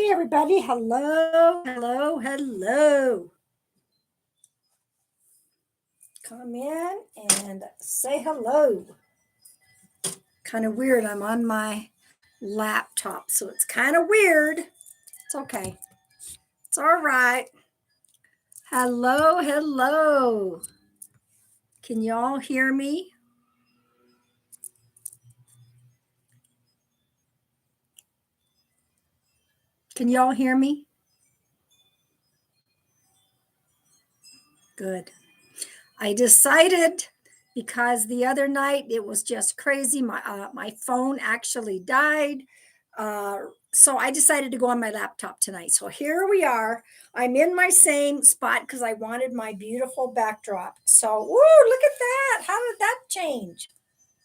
Hey, everybody. Hello, hello, hello. Come in and say hello. Kind of weird. I'm on my laptop, so it's kind of weird. It's okay. It's all right. Hello, hello. Can y'all hear me? Can y'all hear me? Good. I decided because the other night it was just crazy. My phone actually died. So I decided to go on my laptop tonight. So here we are. I'm in my same spot because I wanted my beautiful backdrop. So, woo, look at that. How did that change?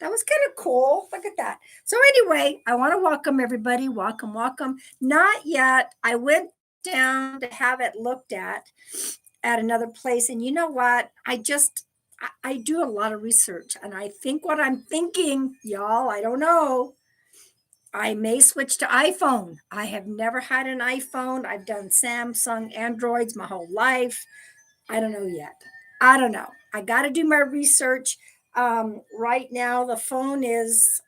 That was kind of cool. Look at that. So, anyway, I want to welcome everybody. Welcome, welcome. Not yet. I went down to have it looked at another place. And you know what? I do a lot of research and I think what I'm thinking, y'all, I don't know. I may switch to iPhone. I have never had an iPhone. I've done Samsung Androids my whole life. I don't know yet. I don't know. I got to do my research. Right now, the phone is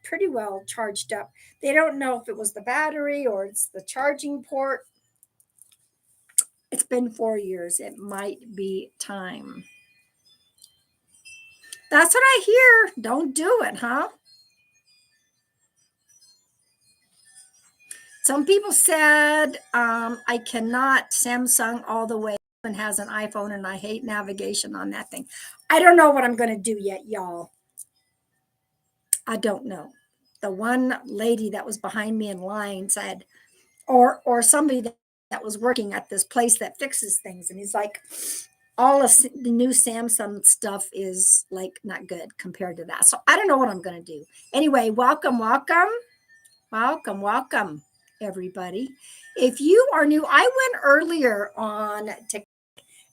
pretty well charged up. They don't know if it was the battery or it's the charging port. It's been 4 years. It might be time. That's what I hear. Don't do it, huh? Some people said I cannot Samsung all the way and has an iPhone and I hate navigation on that thing. I don't know what I'm going to do yet, y'all. I don't know. The one lady that was behind me in line said, or somebody that was working at this place that fixes things, and he's like, all of the new Samsung stuff is like not good compared to that. So I don't know what I'm going to do. Anyway, welcome, welcome, welcome, welcome, everybody. If you are new, I went earlier on TikTok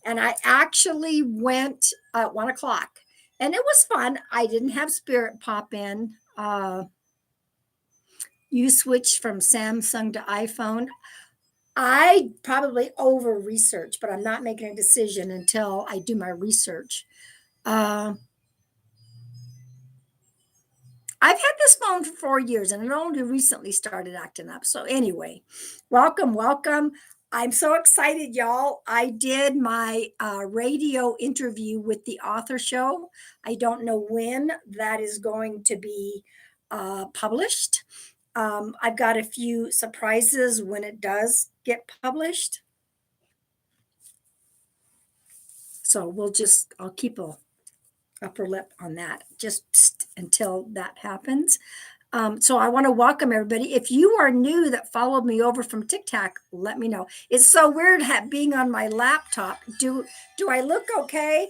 and I actually went at 1 o'clock and it was fun. I didn't have Spirit pop in. You switched from Samsung to iPhone. I probably over research, but I'm not making a decision until I do my research. Uh, I've had this phone for 4 years and it only recently started acting up. So, anyway, welcome, welcome. I'm so excited, y'all. I did my radio interview with the author show. I don't know when that is going to be published. I've got a few surprises when it does get published. So I'll keep a upper lip on that just until that happens. So I want to welcome everybody. If you are new that followed me over from TikTok, let me know. It's so weird being on my laptop. Do I look okay?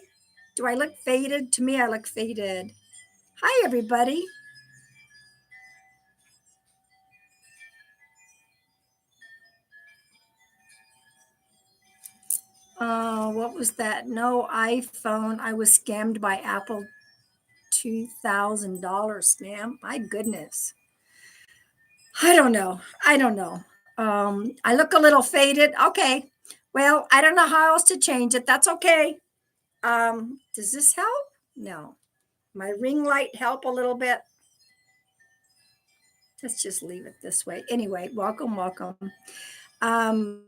Do I look faded? To me, I look faded. Hi, everybody. What was that? No iPhone. I was scammed by Apple. $2,000 scam. My goodness. I don't know. I don't know. I look a little faded. Okay. Well, I don't know how else to change it. That's okay. Does this help? No. My ring light help a little bit. Let's just leave it this way. Anyway, welcome, welcome. Um,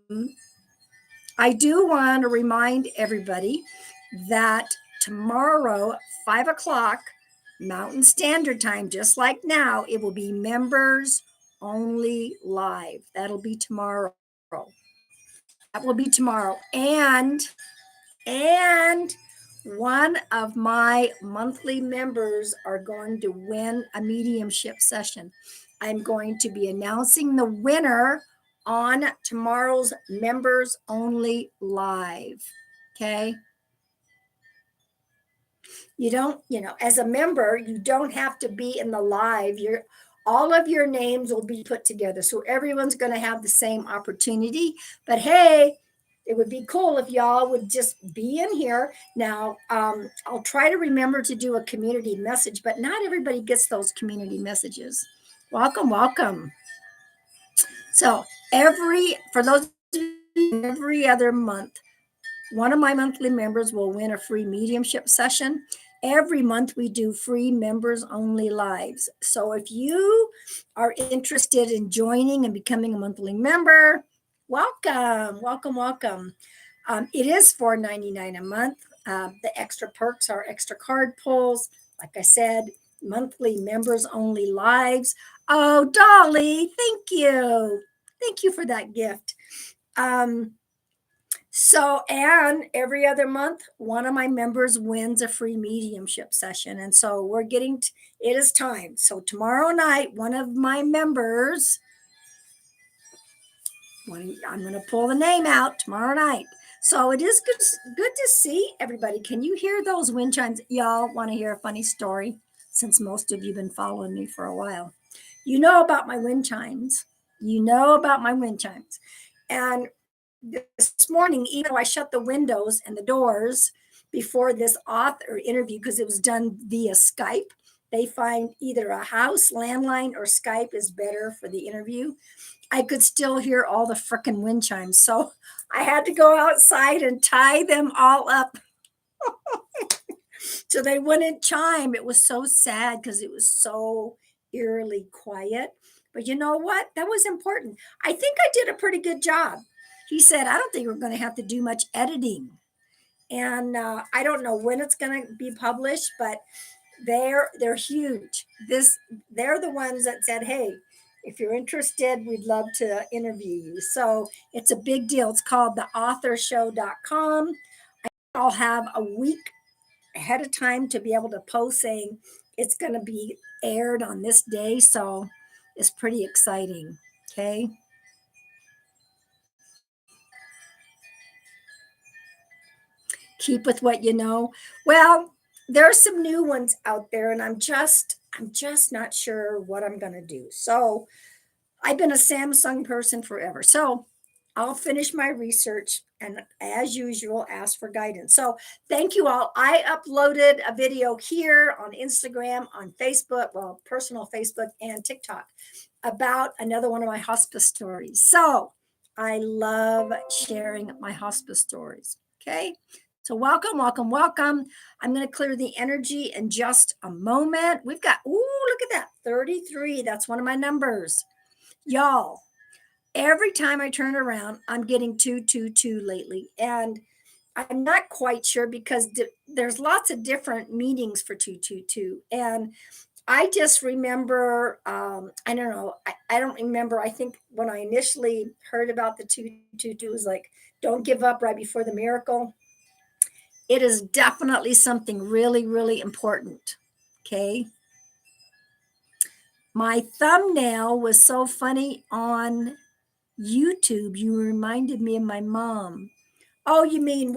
I do want to remind everybody that tomorrow, 5 o'clock Mountain Standard Time, just like now, it will be members only live. That'll be tomorrow. That will be tomorrow. And one of my monthly members are going to win a mediumship session. I'm going to be announcing the winner on tomorrow's members only live. Okay. You don't, as a member, you don't have to be in the live. All of your names will be put together. So everyone's going to have the same opportunity. But hey, it would be cool if y'all would just be in here. Now, I'll try to remember to do a community message, but not everybody gets those community messages. Welcome, welcome. So For those of you, every other month, one of my monthly members will win a free mediumship session. Every month we do free members only lives. So if you are interested in joining and becoming a monthly member, welcome, welcome, welcome. It is $4.99 a month. The extra perks are extra card pulls. Like I said, monthly members only lives. Oh, Dolly, thank you. Thank you for that gift. And every other month, one of my members wins a free mediumship session. And so it is time. So tomorrow night, one of my members, I'm going to pull the name out tomorrow night. So it is good to see everybody. Can you hear those wind chimes? Y'all want to hear a funny story? Since most of you have been following me for a while. You know about my wind chimes. You know about my wind chimes. And this morning, even though I shut the windows and the doors before this author interview, because it was done via Skype, they find either a house, landline, or Skype is better for the interview. I could still hear all the frickin' wind chimes. So I had to go outside and tie them all up so they wouldn't chime. It was so sad because it was so eerily quiet. But you know what? That was important. I think I did a pretty good job. He said, I don't think we're going to have to do much editing. And I don't know when it's going to be published, but they're huge. They're the ones that said, hey, if you're interested, we'd love to interview you. So it's a big deal. It's called theauthorshow.com. I'll have a week ahead of time to be able to post saying it's going to be aired on this day. So it's pretty exciting. Okay. Keep with what you know. Well, there's some new ones out there, and I'm just not sure what I'm going to do. So I've been a Samsung person forever. So I'll finish my research and, as usual, ask for guidance. So thank you all. I uploaded a video here on Instagram, on Facebook, well, personal Facebook and TikTok about another one of my hospice stories. So I love sharing my hospice stories. Okay. So welcome, welcome, welcome. I'm going to clear the energy in just a moment. We've got, look at that, 33. That's one of my numbers. Y'all, every time I turn around, I'm getting 222 lately. And I'm not quite sure because there's lots of different meanings for 222. And I just remember, I don't know, I don't remember. I think when I initially heard about the 222 was like, don't give up right before the miracle. It is definitely something really, really important. Okay. My thumbnail was so funny on YouTube. You reminded me of my mom. Oh, you mean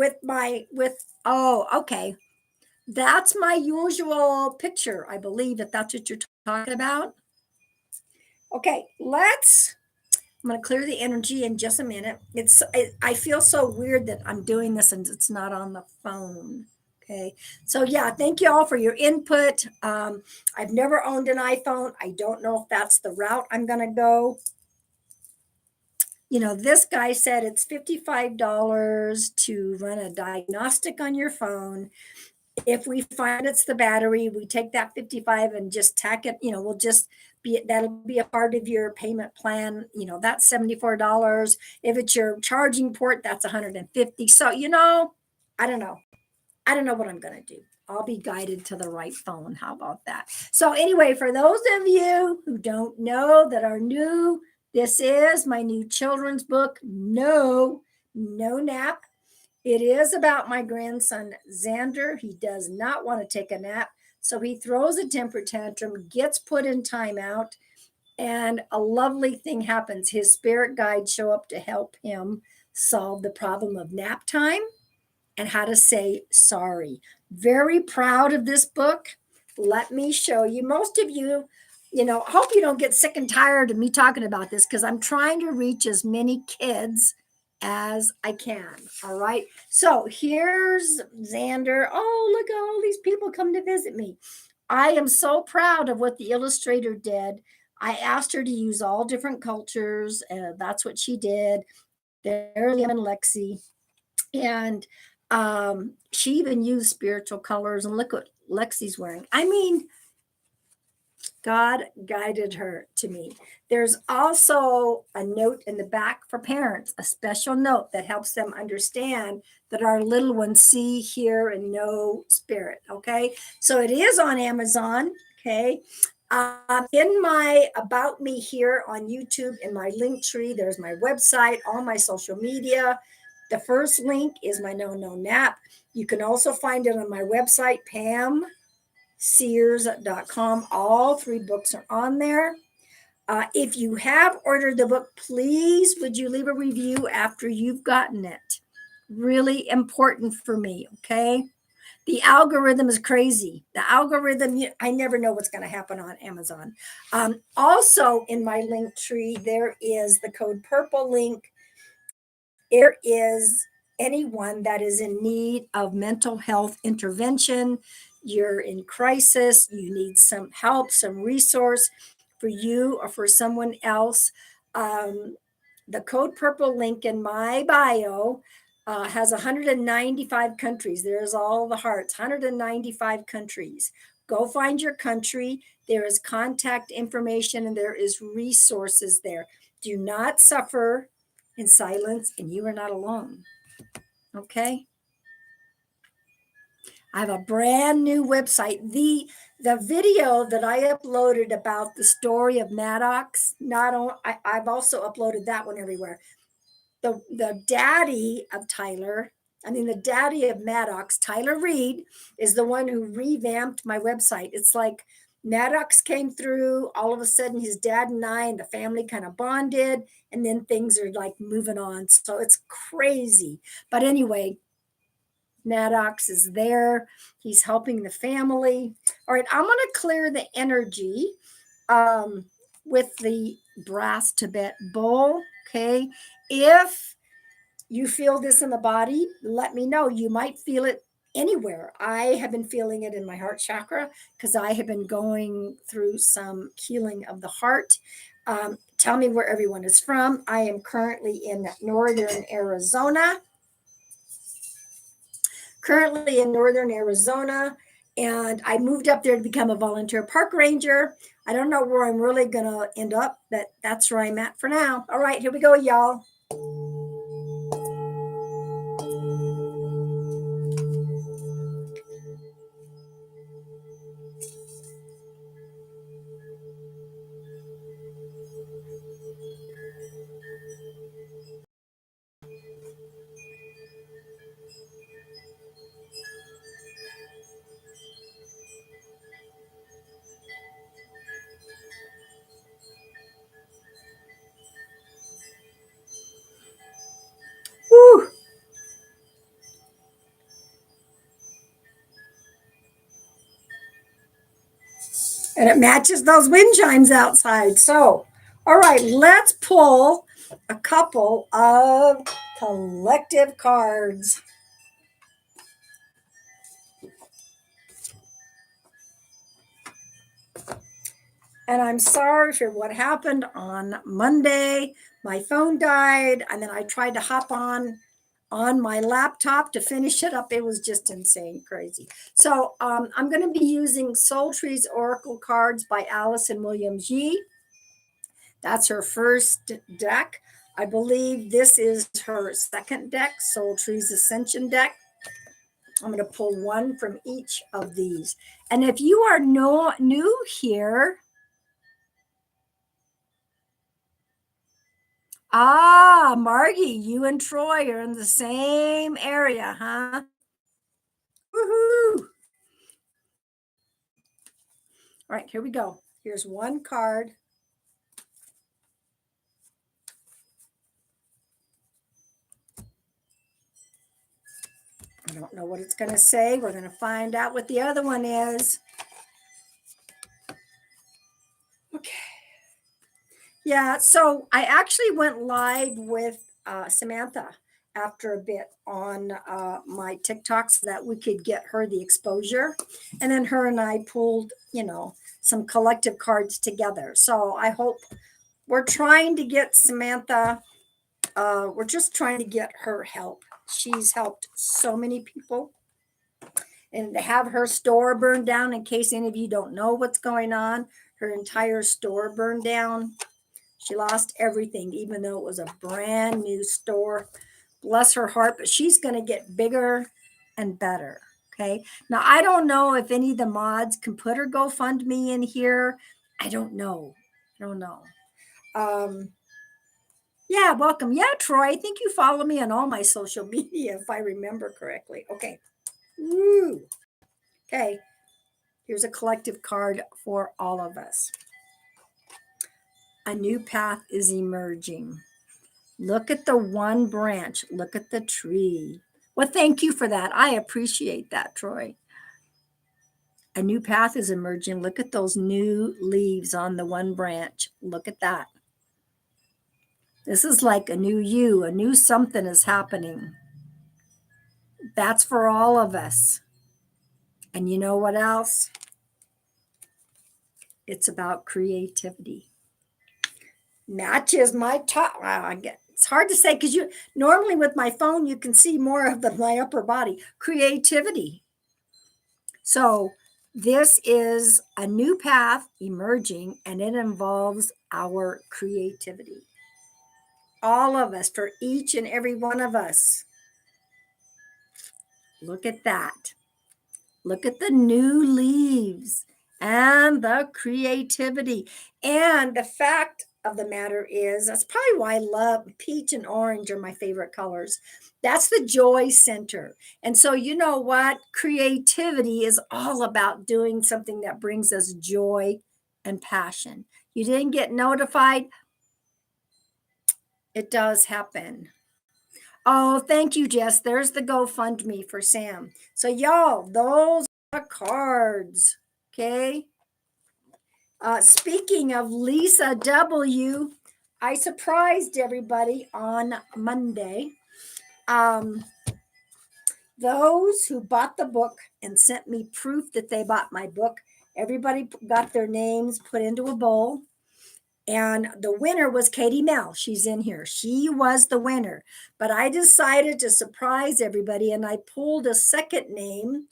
oh, okay. That's my usual picture, I believe, if that's what you're talking about. Okay, I'm going to clear the energy in just a minute. I feel so weird that I'm doing this and it's not on the phone. Okay. So yeah, thank you all for your input. I've never owned an iPhone. I don't know if that's the route I'm going to go. This guy said it's $55 to run a diagnostic on your phone. If we find it's the battery, we take that 55 and just tack it, that'll be a part of your payment plan. That's $74. If it's your charging port, that's 150. So, I don't know. I don't know what I'm going to do. I'll be guided to the right phone. How about that? So anyway, for those of you who don't know that are new, this is my new children's book, No Nap. It is about my grandson, Xander. He does not want to take a nap. So he throws a temper tantrum, gets put in timeout, and a lovely thing happens. His spirit guides show up to help him solve the problem of nap time and how to say sorry. Very proud of this book. Let me show you. Most of you, I hope you don't get sick and tired of me talking about this because I'm trying to reach as many kids as I can. All right. So here's Xander. Oh, look at all these people come to visit me. I am so proud of what the illustrator did. I asked her to use all different cultures, and that's what she did. There's Liam and Lexi. And she even used spiritual colors. And look what Lexi's wearing. I mean, God guided her to me. There's also a note in the back for parents, a special note that helps them understand that our little ones see, hear, and know spirit. Okay. So it is on Amazon. Okay. In my About Me here on YouTube, in my link tree, there's my website, all my social media. The first link is my No No Nap. You can also find it on my website, PamSears.com. All 3 books are on there. If you have ordered the book, please would you leave a review after you've gotten it? Really important for me, okay? The algorithm is crazy. The algorithm, I never know what's going to happen on Amazon. Also, in my link tree, there is the code purple link. There is anyone that is in need of mental health intervention. You're in crisis, you need some help, some resource for you or for someone else. The code purple link in my bio has 195 countries. There's all the hearts, 195 countries. Go find your country. There is contact information and there is resources there. Do not suffer in silence, and you are not alone. Okay. I have a brand new website. The video that I uploaded about the story of Maddox, not only I've also uploaded that one everywhere. The daddy of Tyler, the daddy of Maddox, Tyler Reed, is the one who revamped my website. It's like Maddox came through, all of a sudden his dad and I and the family kind of bonded, and then things are like moving on. So it's crazy. But anyway, Maddox is there. He's helping the family. All right, I'm going to clear the energy with the brass Tibet bowl. Okay. If you feel this in the body, let me know. You might feel it anywhere. I have been feeling it in my heart chakra because I have been going through some healing of the heart. Tell me where everyone is from. I am currently in northern Arizona. And I moved up there to become a volunteer park ranger. I don't know where I'm really going to end up, but that's where I'm at for now. All right, here we go, y'all. Whew. And it matches those wind chimes outside. So, all right, let's pull a couple of collective cards. And I'm sorry for what happened on Monday. My phone died, and then I tried to hop on my laptop to finish it up. It was just insane, crazy. So I'm going to be using Soul Trees Oracle cards by Allison Williams Yee. That's her first deck. I believe this is her second deck, Soul Trees Ascension deck. I'm going to pull one from each of these. And if you are new here, Margie, you and Troy are in the same area, huh? Woohoo! All right, here we go. Here's one card. I don't know what it's going to say. We're going to find out what the other one is. Okay. Yeah, so I actually went live with Samantha after a bit on my TikTok so that we could get her the exposure. And then her and I pulled, some collective cards together. So I hope we're trying to get Samantha, we're just trying to get her help. She's helped so many people. And to have her store burned down, in case any of you don't know what's going on, her entire store burned down. She lost everything, even though it was a brand new store. Bless her heart, but she's going to get bigger and better. Okay. Now, I don't know if any of the mods can put her GoFundMe in here. I don't know. I don't know. Yeah, welcome. Yeah, Troy, I think you follow me on all my social media, if I remember correctly. Okay. Woo. Okay. Here's a collective card for all of us. A new path is emerging. Look at the one branch. Look at the tree. Well, thank you for that. I appreciate that, Troy. A new path is emerging. Look at those new leaves on the one branch. Look at that. This is like a new you, a new something is happening. That's for all of us. And you know what else? It's about creativity. Matches my top. It's hard to say because you normally with my phone you can see more of my upper body. Creativity. So this is a new path emerging, and it involves our creativity. All of us, for each and every one of us. Look at that. Look at the new leaves and the creativity. And the fact of the matter is, that's probably why I love peach and orange are my favorite colors. That's the joy center. And so, you know what? Creativity is all about doing something that brings us joy and passion. You didn't get notified? It does happen. Oh, thank you, Jess. There's the GoFundMe for Sam. So, y'all, those are cards. Okay. Speaking of Lisa W., I surprised everybody on Monday. Those who bought the book and sent me proof that they bought my book, everybody got their names put into a bowl. And the winner was Katie Mel. She's in here. She was the winner. But I decided to surprise everybody, and I pulled a second name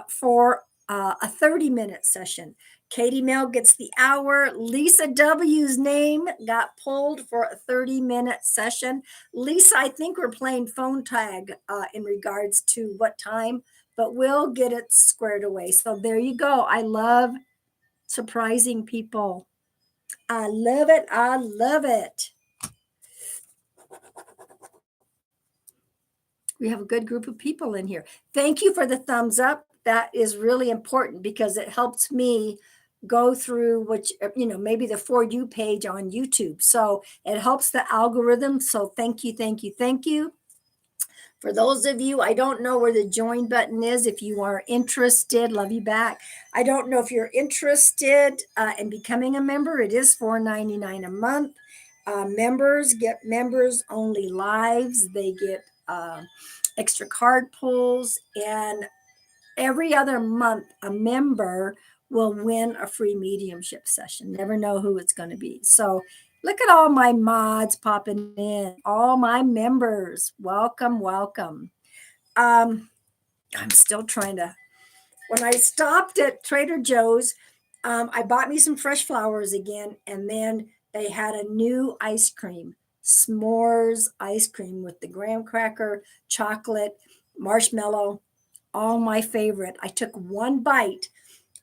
for a 30-minute session. Katie Mel gets the hour. Lisa W.'s name got pulled for a 30-minute session. Lisa, I think we're playing phone tag in regards to what time, but we'll get it squared away. So there you go. I love surprising people. I love it. I love it. We have a good group of people in here. Thank you for the thumbs up. That is really important because it helps me go through which, maybe the For You page on YouTube. So it helps the algorithm. So thank you, thank you, thank you. For those of you, I don't know where the join button is. If you are interested, love you back. I don't know if you're interested in becoming a member. It is $4.99 a month. Members get members only lives. They get extra card pulls, and every other month a member will win a free mediumship session. Never know who it's going to be. So look at all my mods popping in, all my members. Welcome, welcome. I'm still trying to, when I stopped at Trader Joe's, I bought me some fresh flowers again, and then they had a new ice cream, s'mores ice cream with the graham cracker, chocolate, marshmallow, all my favorite. I took one bite.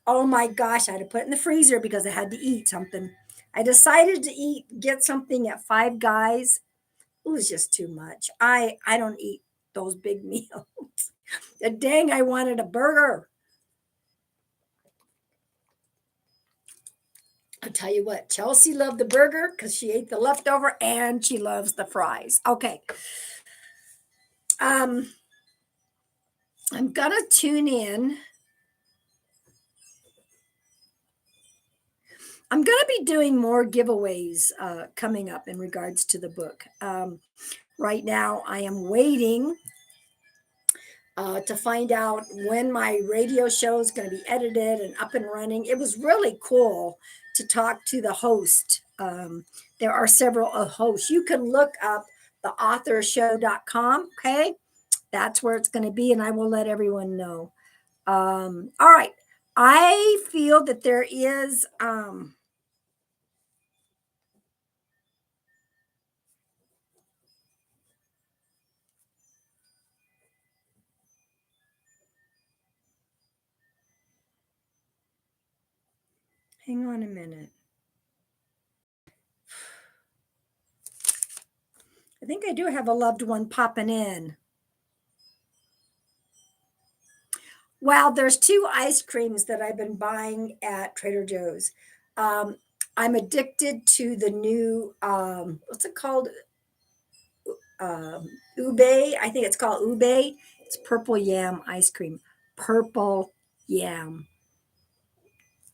Oh my gosh, I had to put it in the freezer because I had to eat something. I decided to get something at Five Guys. It was just too much. I don't eat those big meals. Dang, I wanted a burger. I'll tell you what, Chelsea loved the burger because she ate the leftover and she loves the fries. Okay. I'm gonna tune in. I'm going to be doing more giveaways coming up in regards to the book. Right now, I am waiting to find out when my radio show is going to be edited and up and running. It was really cool to talk to the host. There are several hosts. You can look up theauthorshow.com. Okay. That's where it's going to be, and I will let everyone know. All right. I feel that there is hang on a minute. I think I do have a loved one popping in. Well, there's two ice creams that I've been buying at Trader Joe's. Um, I'm addicted to the new what's it called? Ube. I think it's called Ube. It's purple yam ice cream. Purple yam.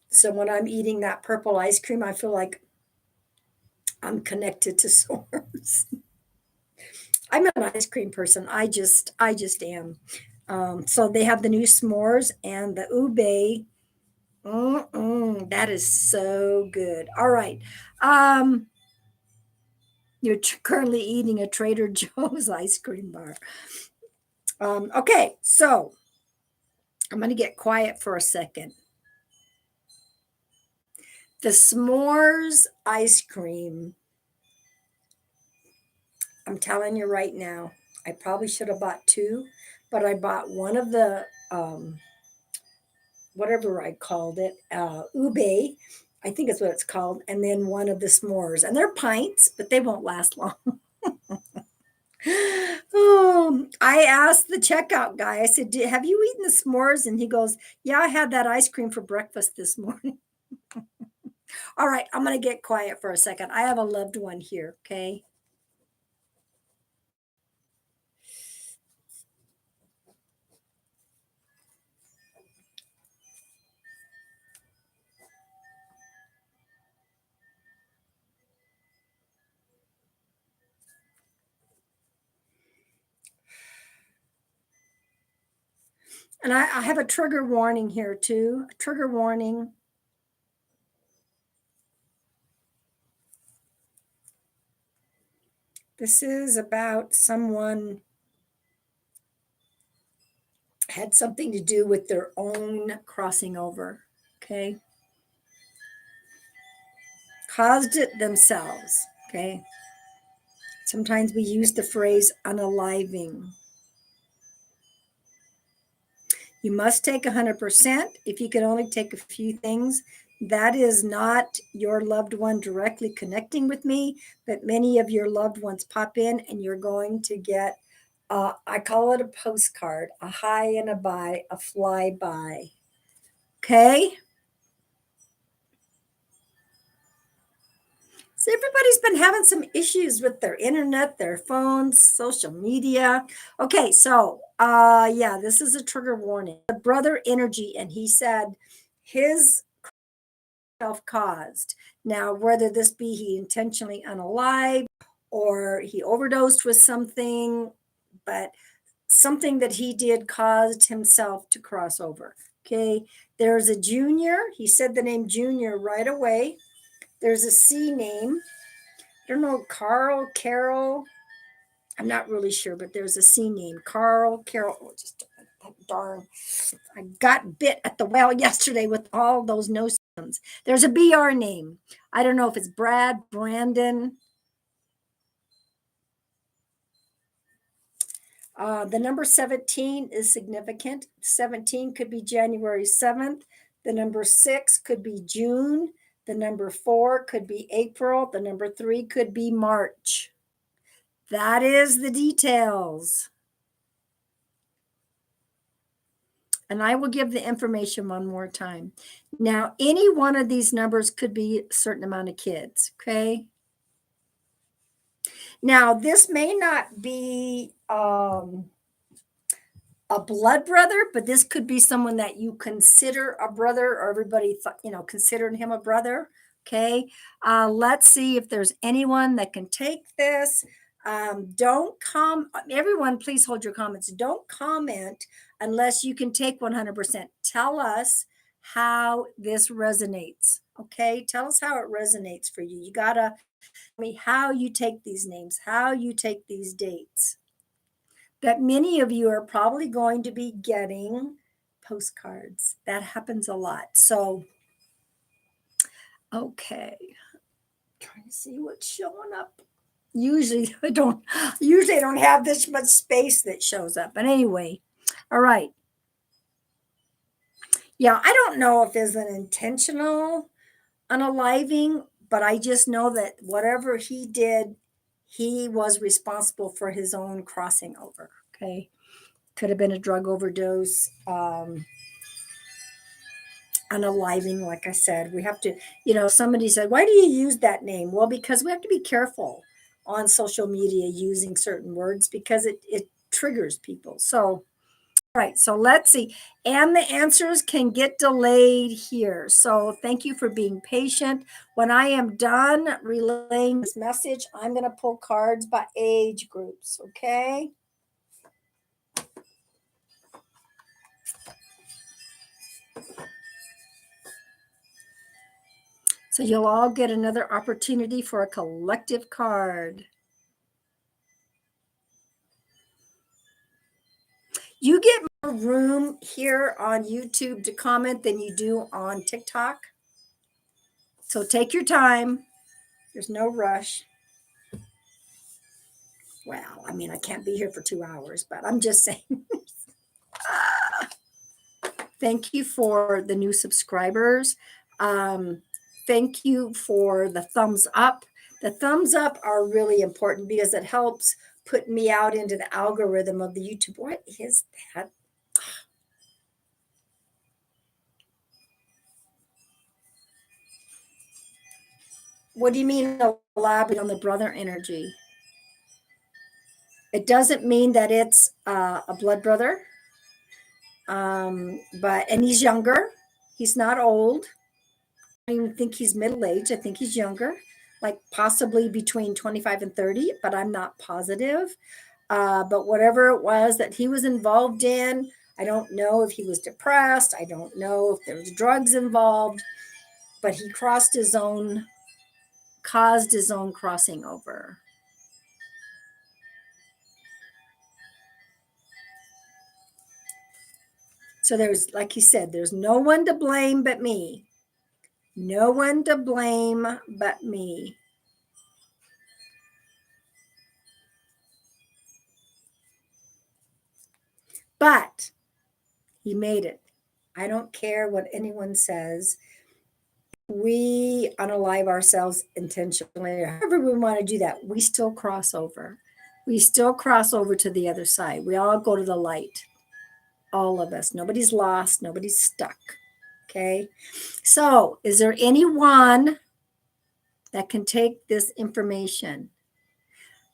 So when I'm eating that purple ice cream, I feel like I'm connected to source. I'm an ice cream person. I just am. So they have the new s'mores and the ube. That is so good. All right. Um, you're currently eating a Trader Joe's ice cream bar. Okay, so I'm going to get quiet for a second. The s'mores ice cream, I'm telling you right now, I probably should have bought two, but I bought one of the whatever I called it, ube, I think is what it's called, and then one of the s'mores. And they're pints, but they won't last long. Oh, I asked the checkout guy, I said, have you eaten the s'mores? And he goes, yeah, I had that ice cream for breakfast this morning. All right, I'm going to get quiet for a second. I have a loved one here, okay? And I have a trigger warning here too. A trigger warning. This is about someone had something to do with their own crossing over. Okay. Caused it themselves. Okay. Sometimes we use the phrase unaliving. You must take 100%. If you can only take a few things, that is not your loved one directly connecting with me, but many of your loved ones pop in and you're going to get, I call it a postcard, a high and a bye, a flyby. Okay. So everybody's been having some issues with their internet, their phones, social media. Okay, so yeah, this is a trigger warning. The brother energy, and he said his self-caused. Now, whether this be he intentionally unalive or he overdosed with something, but something that he did caused himself to cross over. Okay, there's a junior. He said the name junior right away. There's a C name. I don't know, Carl, Carol. I'm not really sure, but there's a C name. Carl, Carol. Oh, just darn. I got bit at the well yesterday with all those no systems. There's a BR name. I don't know if it's Brad, Brandon. The number 17 is significant. 17 could be January 7th. The number 6 could be June. The number 4 could be April. The number 3 could be March. That is the details. And I will give the information one more time. Now, any one of these numbers could be a certain amount of kids, okay? Now, this may not be a blood brother, but this could be someone that you consider a brother, or everybody considered him a brother. Okay. Let's see if there's anyone that can take this. Don't everyone, please hold your comments. Don't comment unless you can take 100%. Tell us how this resonates. Okay. Tell us how it resonates for you. You gotta tell me how you take these names, how you take these dates. That many of you are probably going to be getting postcards. That happens a lot. So, okay. Trying to see what's showing up. Usually I don't have this much space that shows up. But anyway, all right. Yeah, I don't know if there's an intentional unaliving, but I just know that whatever he did, he was responsible for his own crossing over. Okay. Could have been a drug overdose. Unaliving, like I said, we have to, somebody said, why do you use that name? Well, because we have to be careful on social media using certain words because it triggers people. So, all right, so let's see. And the answers can get delayed here. So thank you for being patient. When I am done relaying this message, I'm going to pull cards by age groups, okay? So you'll all get another opportunity for a collective card. You get more room here on YouTube to comment than you do on TikTok. So take your time. There's no rush. Well, I mean, I can't be here for 2 hours, but I'm just saying. Thank you for the new subscribers. Thank you for the thumbs up. The thumbs up are really important because it helps put me out into the algorithm of the YouTube. What is that? What do you mean elaborate on the brother energy? It doesn't mean that it's a blood brother. And he's younger. He's not old. I don't even think he's middle-aged. I think he's younger, like possibly between 25 and 30, but I'm not positive. But whatever it was that he was involved in, I don't know if he was depressed. I don't know if there was drugs involved, but he caused his own crossing over. So there's, like he said, there's no one to blame but me. No one to blame but me. But he made it. I don't care what anyone says. We unalive ourselves intentionally, or however we want to do that. We still cross over. We still cross over to the other side. We all go to the light. All of us. Nobody's lost. Nobody's stuck. Okay. So, is there anyone that can take this information?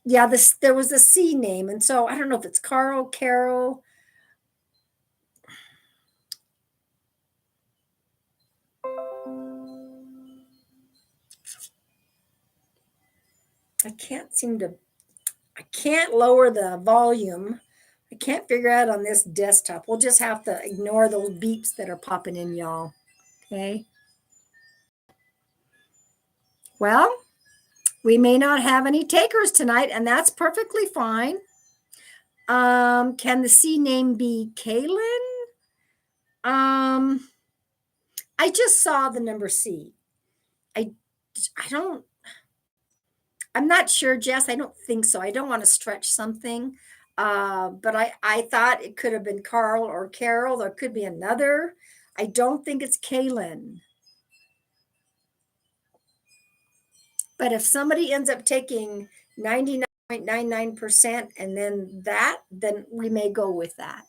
Yeah, there was a C name. And so I don't know if it's Carl, Carol. I can't lower the volume. I can't figure out on this desktop. We'll just have to ignore those beeps that are popping in, y'all. Okay. Well, we may not have any takers tonight, and that's perfectly fine. Can the C name be Kaylin? I just saw the number C. I'm not sure, Jess. I don't think so. I don't want to stretch something. But I thought it could have been Carl or Carol. There could be another. I don't think it's Kaylin. But if somebody ends up taking 99.99% and then we may go with that.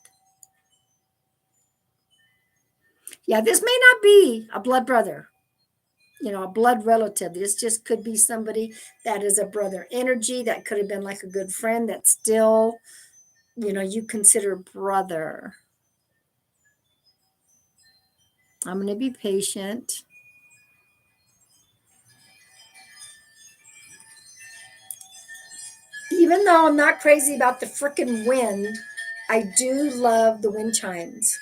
Yeah, this may not be a blood brother, a blood relative. This just could be somebody that is a brother energy. That could have been like a good friend that still, you consider brother. I'm going to be patient. Even though I'm not crazy about the frickin' wind, I do love the wind chimes.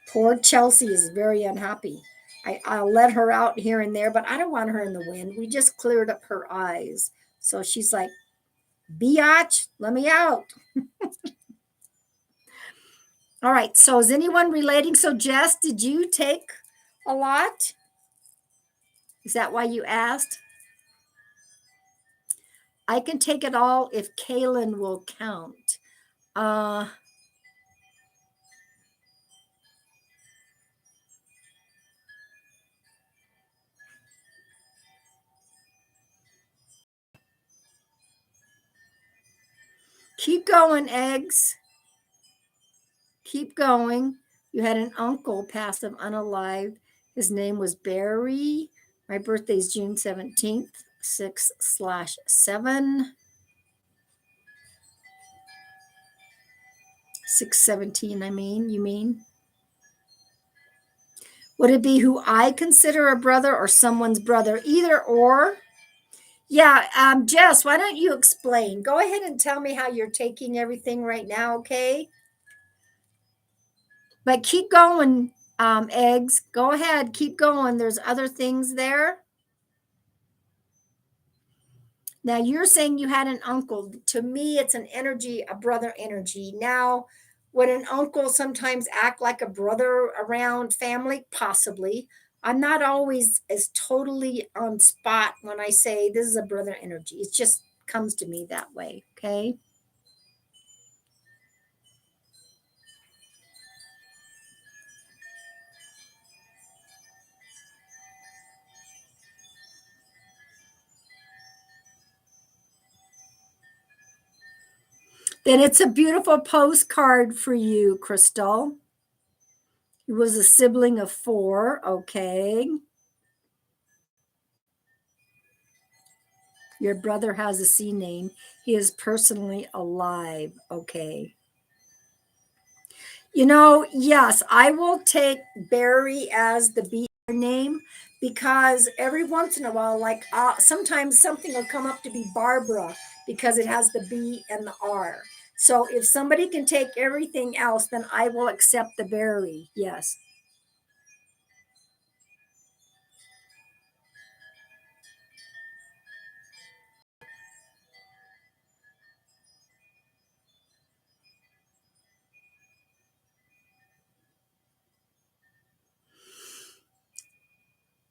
Poor Chelsea is very unhappy. I'll let her out here and there, but I don't want her in the wind. We just cleared up her eyes. So she's like, biatch, let me out. All right. So is anyone relating? So Jess, did you take a lot? Is that why you asked? I can take it all if Kaylin will count. Uh, keep going, eggs. Keep going. You had an uncle pass him unalive. His name was Barry. My birthday is June 17th, 6/7. 6/17, you mean? Would it be who I consider a brother or someone's brother? Either or. Yeah, Jess, why don't you explain? Go ahead and tell me how you're taking everything right now, okay? But keep going, eggs. Go ahead, keep going. There's other things there. Now you're saying you had an uncle. To me, it's an energy, a brother energy. Now, would an uncle sometimes act like a brother around family? Possibly. I'm not always as totally on spot when I say this is a brother energy. It just comes to me that way. Okay. Then it's a beautiful postcard for you, Crystal. He was a sibling of 4. Okay. Your brother has a C name. He is personally alive. Okay. Yes, I will take Barry as the B name because every once in a while, like sometimes something will come up to be Barbara because it has the B and the R. So if somebody can take everything else, then I will accept the Barry. Yes.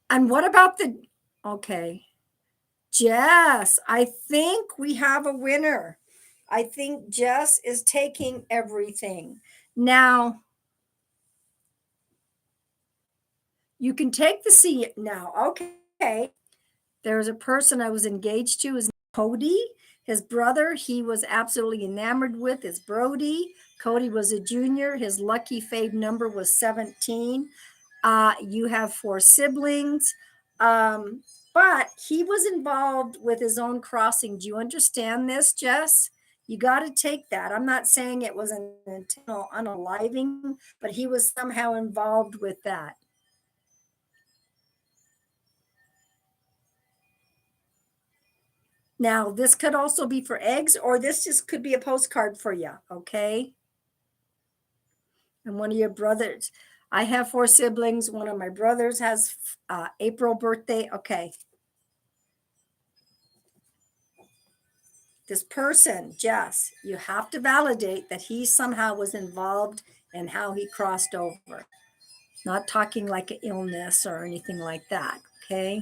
And what about okay. Jess, I think we have a winner. I think Jess is taking everything. Now, you can take the C now. Okay. There's a person I was engaged to, is Cody. His brother, he was absolutely enamored with, is Brody. Cody was a junior. His lucky fave number was 17. You have 4 siblings. But he was involved with his own crossing. Do you understand this, Jess? You got to take that. I'm not saying it was an intentional unaliving, but he was somehow involved with that. Now, this could also be for eggs, or this just could be a postcard for you, okay? And one of your brothers. I have 4 siblings. One of my brothers has April birthday. Okay. This person, Jess, you have to validate that he somehow was involved in how he crossed over. Not talking like an illness or anything like that, okay?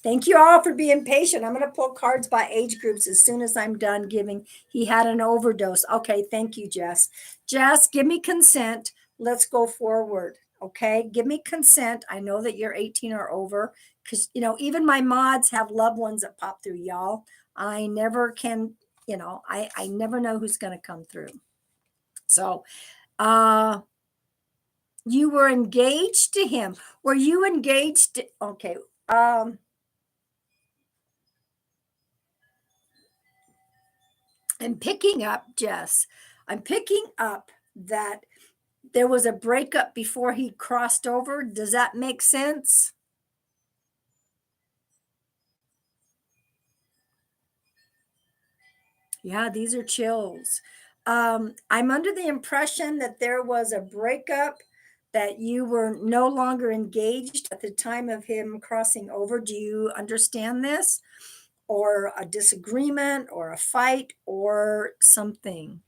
Thank you all for being patient. I'm going to pull cards by age groups as soon as I'm done giving. He had an overdose. Okay, thank you, Jess. Jess, give me consent. Let's go forward. Okay, give me consent. I know that you're 18 or over because, even my mods have loved ones that pop through, y'all. I never can, I never know who's going to come through. So, you were engaged to him. Were you engaged? Okay. I'm picking up, Jess. I'm picking up that there was a breakup before he crossed over. Does that make sense? Yeah, these are chills. I'm under the impression that there was a breakup, that you were no longer engaged at the time of him crossing over. Do you understand this? Or a disagreement or a fight or something?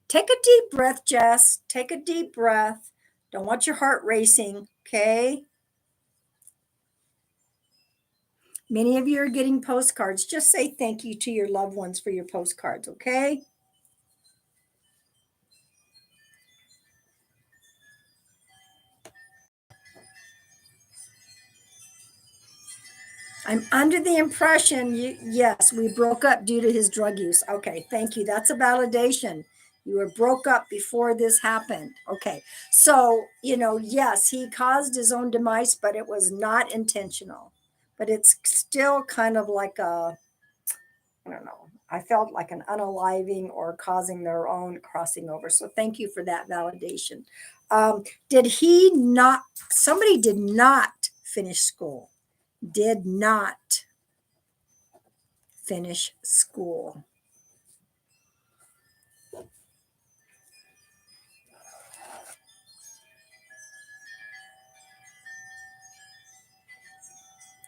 Take a deep breath, Jess. Take a deep breath. Don't want your heart racing, okay? Many of you are getting postcards. Just say thank you to your loved ones for your postcards, okay? I'm under the impression yes, we broke up due to his drug use. Okay, thank you. That's a validation. You were broke up before this happened. Okay. So, yes, he caused his own demise, but it was not intentional. But it's still kind of like I don't know. I felt like an unaliving or causing their own crossing over. So thank you for that validation. Did he not, somebody did not finish school, did not finish school.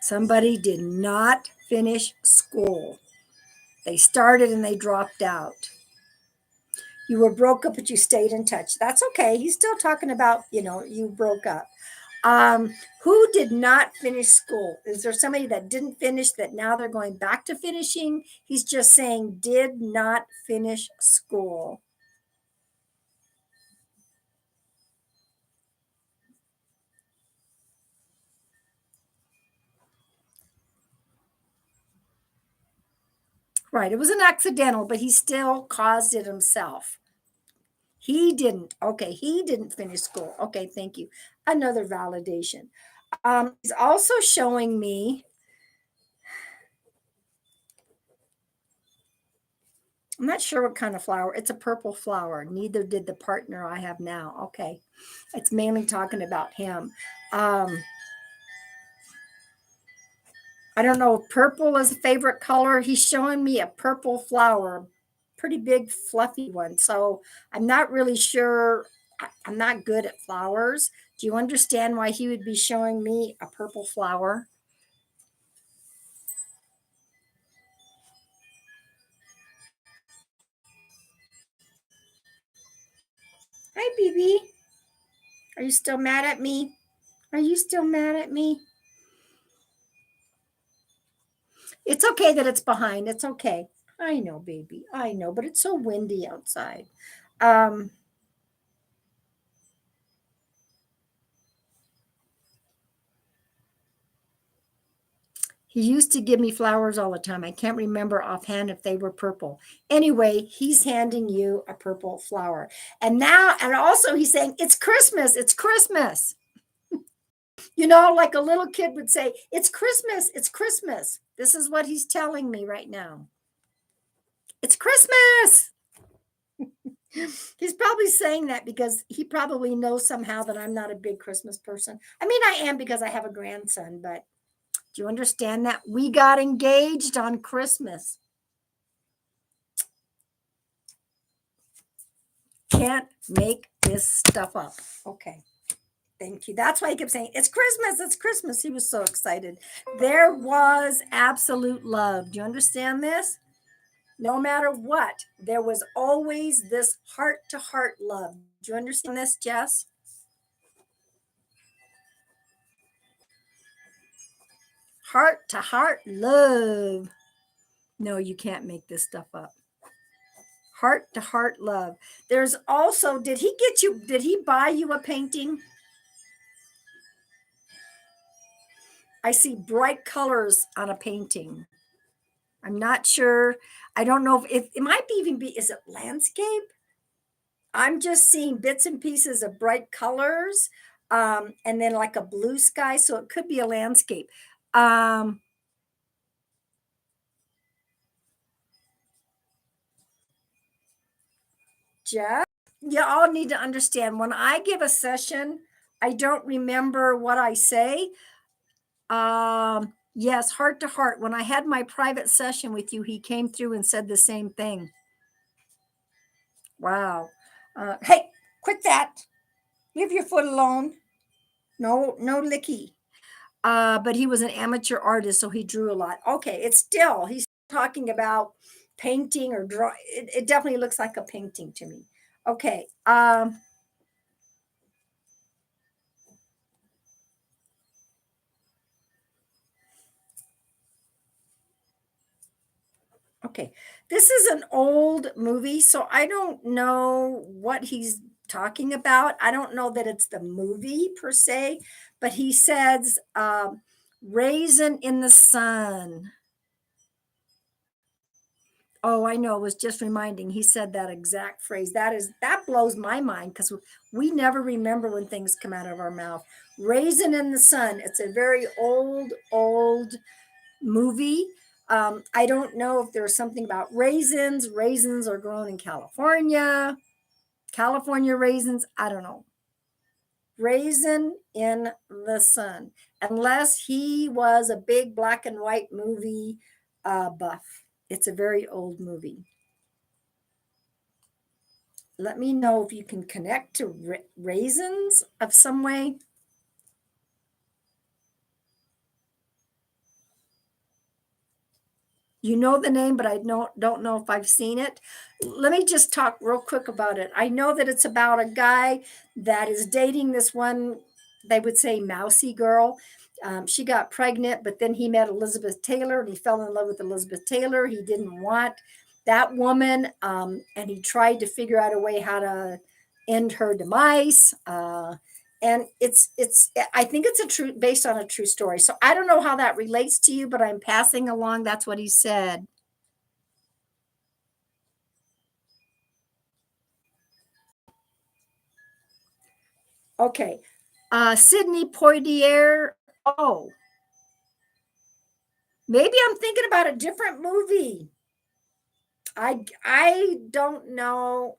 Somebody did not finish school. They started and they dropped out. You were broke up, but you stayed in touch. That's okay. He's still talking about, you broke up. Who did not finish school? Is there somebody that didn't finish that now they're going back to finishing? He's just saying did not finish school. Right. It was an accidental, but he still caused it himself. He didn't. Okay. He didn't finish school. Okay. Thank you. Another validation. He's also showing me, I'm not sure what kind of flower. It's a purple flower. Neither did the partner I have now. Okay. It's mainly talking about him. Um, I don't know if purple is a favorite color. He's showing me a purple flower, pretty big, fluffy one. So I'm not really sure. I'm not good at flowers. Do you understand why he would be showing me a purple flower? Hi, BB. Are you still mad at me? Are you still mad at me? It's okay that it's behind. It's okay. I know, baby. I know, but it's so windy outside. Um, he used to give me flowers all the time. I can't remember offhand if they were purple. Anyway, he's handing you a purple flower. And now, and also he's saying, it's Christmas. It's Christmas. Like a little kid would say, it's Christmas. It's Christmas. This is what he's telling me right now. It's Christmas. He's probably saying that because he probably knows somehow that I'm not a big Christmas person. I mean, I am because I have a grandson, but do you understand that? We got engaged on Christmas. Can't make this stuff up. Okay. Thank you. That's why he kept saying, it's Christmas. It's Christmas. He was so excited. There was absolute love. Do you understand this? No matter what, there was always this heart to heart love. Do you understand this, Jess? Heart to heart love. No, you can't make this stuff up. Heart to heart love. There's also, did he buy you a painting? I see bright colors on a painting. I'm not sure. I don't know if it might be even be, is it landscape? I'm just seeing bits and pieces of bright colors, and then like a blue sky. So it could be a landscape. Um, Jeff, you all need to understand when I give a session, I don't remember what I say. Yes, heart to heart. When I had my private session with you, he came through and said the same thing. Wow. Hey, quit that. Leave your foot alone. No, no licky. But he was an amateur artist, so he drew a lot. Okay, it's still, he's talking about painting or draw. It definitely looks like a painting to me. Okay. Okay. This is an old movie, so I don't know what he's talking about. I don't know that it's the movie per se, but he says, raisin in the sun. Oh, I know. It was just reminding. He said that exact phrase. That blows my mind because we never remember when things come out of our mouth. Raisin in the sun. It's a very old movie. I don't know if there's something about raisins. Raisins are grown in California. California raisins. I don't know. Raisin in the sun. Unless he was a big black and white movie buff. It's a very old movie. Let me know if you can connect to raisins of some way. You know the name, but I don't know if I've seen it. Let me just talk real quick about it. I know that it's about a guy that is dating this one, they would say mousy girl. She got pregnant, but then he met Elizabeth Taylor and he fell in love with Elizabeth Taylor. He didn't want that woman, and he tried to figure out a way how to end her demise. And it's I think it's a true, based on a true story, so I don't know how that relates to you, but I'm passing along, that's what he said. Okay. Sydney Poitier. Oh, maybe I'm thinking about a different movie. I don't know.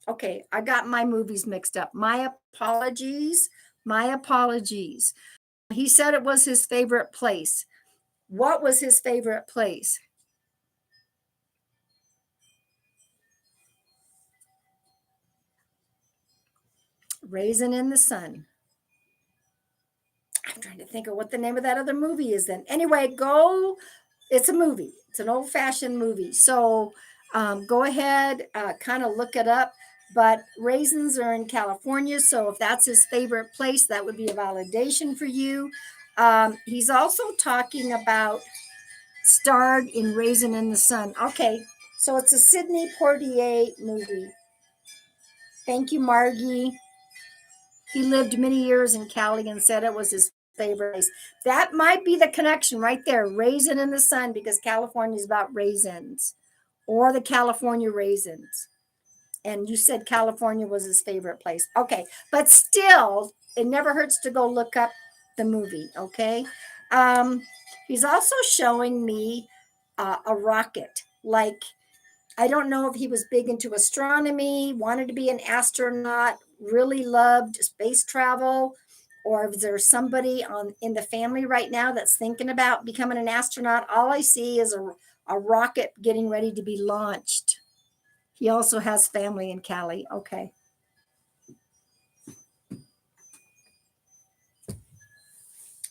Okay, I got my movies mixed up. My apologies. My apologies. He said it was his favorite place. What was his favorite place? Raisin in the Sun. I'm trying to think of what the name of that other movie is then. Anyway, go. It's a movie. It's an old fashioned movie. So go ahead, kind of look it up. But raisins are in California. So if that's his favorite place, that would be a validation for you. He's also talking about starred in Raisin in the Sun. Okay. So it's a Sidney Poitier movie. Thank you, Margie. He lived many years in Cali and said it was his favorite place. That might be the connection right there. Raisin in the Sun, because California is about raisins or the California raisins. And you said California was his favorite place. Okay. But still, it never hurts to go look up the movie. Okay. Um, he's also showing me a rocket. Like, I don't know if he was big into astronomy, wanted to be an astronaut, really loved space travel, or if there's somebody on in the family right now that's thinking about becoming an astronaut. All I see is a rocket getting ready to be launched. He also has family in Cali. Okay.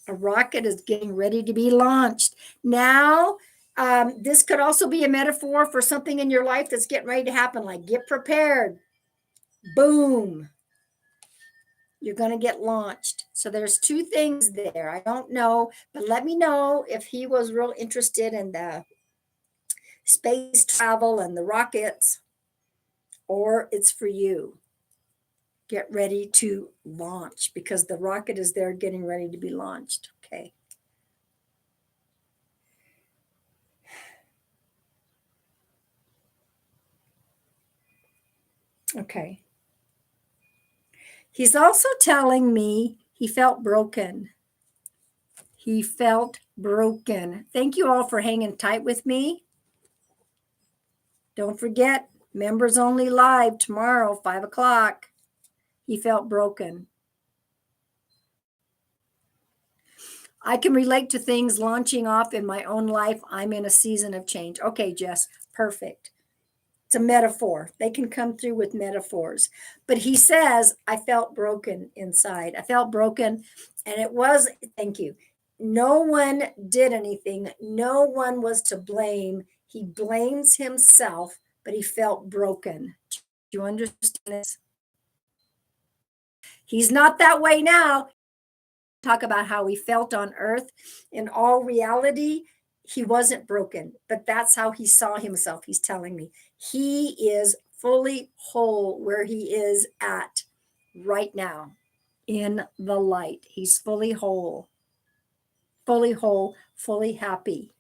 A rocket is getting ready to be launched. Now, this could also be a metaphor for something in your life that's getting ready to happen, like get prepared. Boom. You're going to get launched. So there's two things there. I don't know, but let me know if he was real interested in the space travel and the rockets, or it's for you. Get ready to launch because the rocket is there getting ready to be launched. Okay. Okay. He's also telling me he felt broken. He felt broken. Thank you all for hanging tight with me. Don't forget, members only live tomorrow, 5 o'clock. He felt broken. I can relate to things launching off in my own life. I'm in a season of change. Okay, Jess, perfect. It's a metaphor. They can come through with metaphors. But he says, I felt broken inside. I felt broken. And it was, thank you. No one did anything. No one was to blame. He blames himself, but he felt broken. Do you understand this? He's not that way now. Talk about how he felt on earth. In all reality, he wasn't broken, but that's how he saw himself. He's telling me he is fully whole where he is at right now in the light. He's fully whole, fully happy.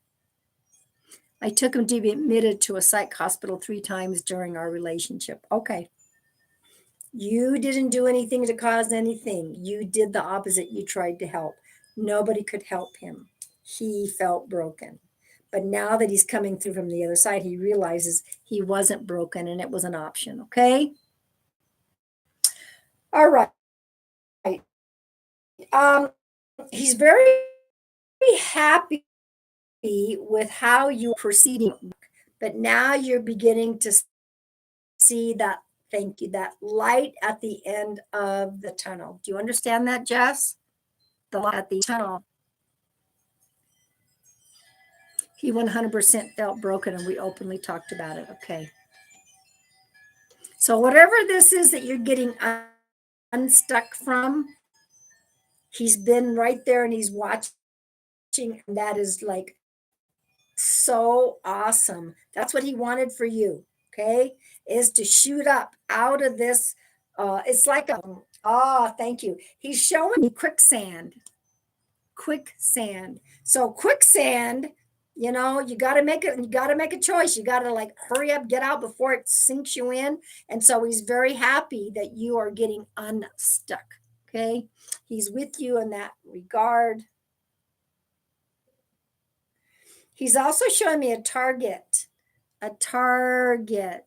I took him to be admitted to a psych hospital 3 times during our relationship. Okay. You didn't do anything to cause anything. You did the opposite. You tried to help. Nobody could help him. He felt broken. But now that he's coming through from the other side, he realizes he wasn't broken and it was an option. Okay. All right. He's very happy with how you're proceeding, but now you're beginning to see that, thank you, that light at the end of the tunnel. Do you understand that, Jess? The light at the tunnel. He 100% felt broken, and we openly talked about it. Okay. So whatever this is that you're getting unstuck from, he's been right there and he's watching. And that is like so awesome. That's what he wanted for you. Okay. Is to shoot up out of this. It's like thank you. He's showing me quicksand. So quicksand, you got to make it. You got to make a choice. You got to like hurry up, get out before it sinks you in. And so he's very happy that you are getting unstuck. Okay. He's with you in that regard. He's also showing me a target. A target.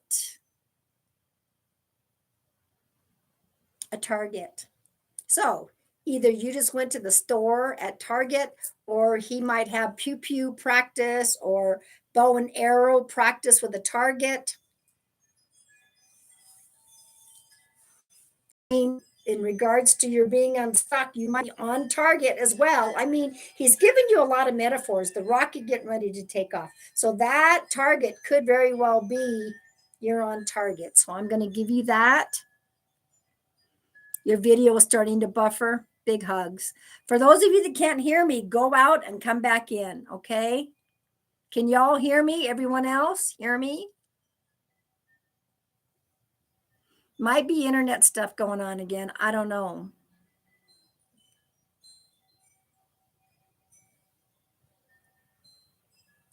So either you just went to the store at Target, or he might have pew pew practice or bow and arrow practice with a target. In regards to your being unstuck, you might be on target as well. I mean, he's giving you a lot of metaphors. The rocket getting ready to take off. So that target could very well be you're on target. So I'm going to give you that. Your video is starting to buffer. Big hugs. For those of you that can't hear me, go out and come back in, okay? Can y'all hear me? Everyone else hear me? Might be internet stuff going on again. I don't know.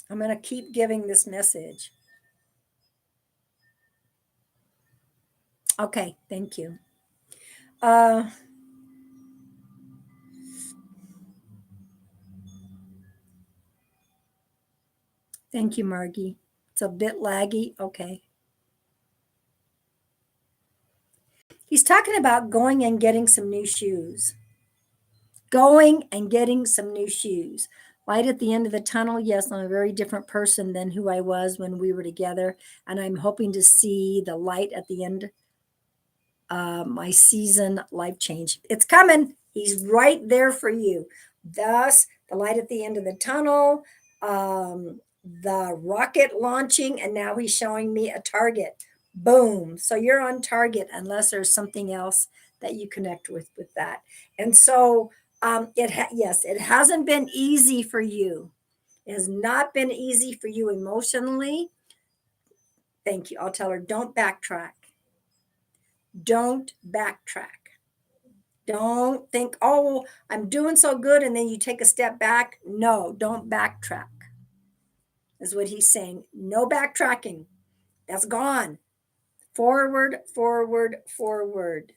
I'm going to keep giving this message. Okay, thank you. Thank you, Margie. It's a bit laggy. Okay. He's talking about going and getting some new shoes. Going and getting some new shoes. Light at the end of the tunnel. Yes, I'm a very different person than who I was when we were together. And I'm hoping to see the light at the end. My season life change. It's coming. He's right there for you. Thus, the light at the end of the tunnel, the rocket launching, and now he's showing me a target. Boom. So you're on target unless there's something else that you connect with that. And so yes, it hasn't been easy for you. It has not been easy for you emotionally. Thank you. I'll tell her, don't backtrack. Don't backtrack. Don't think, oh, I'm doing so good, and then you take a step back. No, don't backtrack, is what he's saying. No backtracking. That's gone. Forward, forward, forward.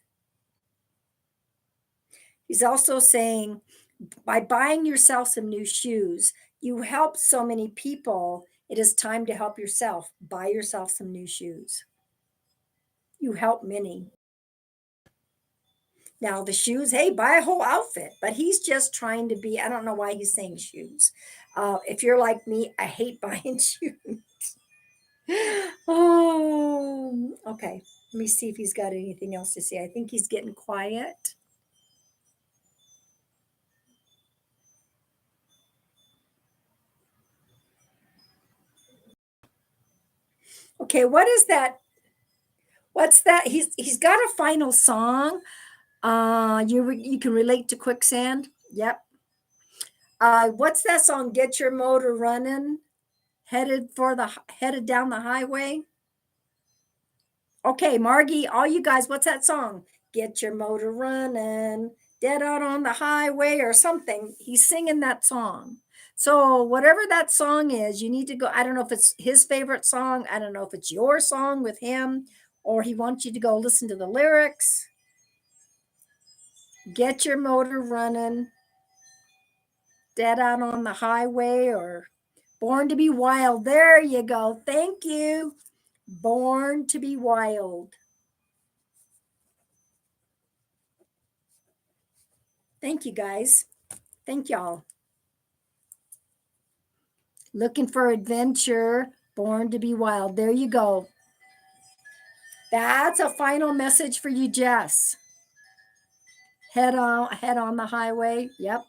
He's also saying, by buying yourself some new shoes, you help so many people. It is time to help yourself. Buy yourself some new shoes. You help many. Now the shoes, hey, buy a whole outfit. But he's just trying to be, I don't know why he's saying shoes. If you're like me, I hate buying shoes. Oh, okay. Let me see if he's got anything else to say. I think he's getting quiet. Okay, what is that? What's that? He's got a final song. You can relate to quicksand. Yep. What's that song? Get your motor running. Headed down the highway. Okay, Margie, all you guys, what's that song? Get your motor running, dead out on the highway or something. He's singing that song. So, whatever that song is, you need to go. I don't know if it's his favorite song. I don't know if it's your song with him, or he wants you to go listen to the lyrics. Get your motor running, dead out on the highway, or born to be wild. There you go. Thank you. Born to be wild. Thank you, guys. Thank y'all. Looking for adventure, born to be wild. There you go. That's a final message for you, Jess. Head on the highway. Yep.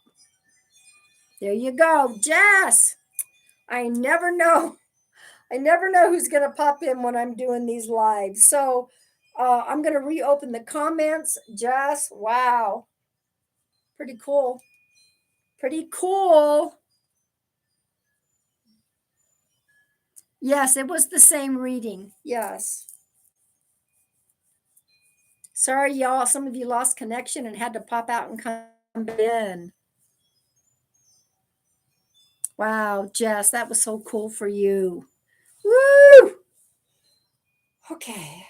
There you go, Jess. I never know. I never know who's going to pop in when I'm doing these lives. So I'm going to reopen the comments. Jess, wow. Pretty cool. Pretty cool. Yes, it was the same reading. Yes. Sorry, y'all. Some of you lost connection and had to pop out and come in. Wow, Jess, that was so cool for you. Woo! Okay.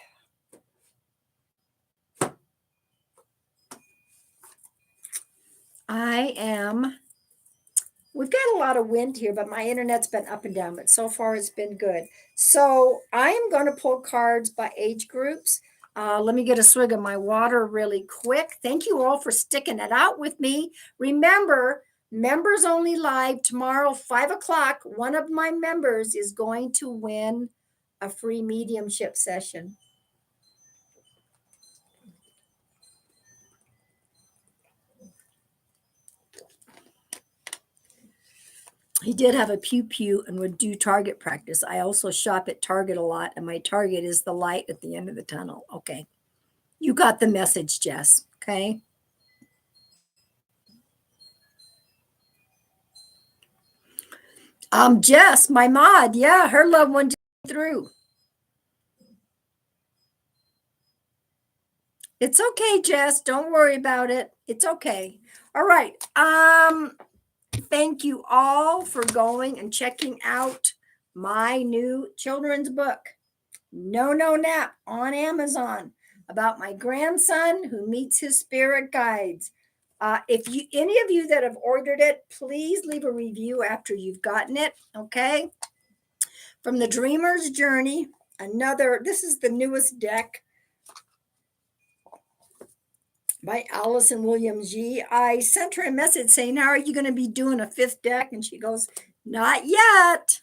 We've got a lot of wind here, but my internet's been up and down, but so far it's been good. So I am going to pull cards by age groups. Let me get a swig of my water really quick. Thank you all for sticking it out with me. Remember, members only live tomorrow, 5 o'clock. One of my members is going to win a free mediumship session. He did have a pew pew and would do target practice. I also shop at Target a lot, and my target is the light at the end of the tunnel. Okay. You got the message, Jess. Okay. Jess, my mod, yeah, her loved one just came through. It's okay, Jess. Don't worry about it. It's okay. All right. Thank you all for going and checking out my new children's book, No No Nap, on Amazon, about my grandson who meets his spirit guides. If you any of you that have ordered it, please leave a review after you've gotten it. Okay. From the Dreamer's Journey, this is the newest deck by Allison Williams G. I sent her a message saying, how are you going to be doing a fifth deck? And she goes, not yet.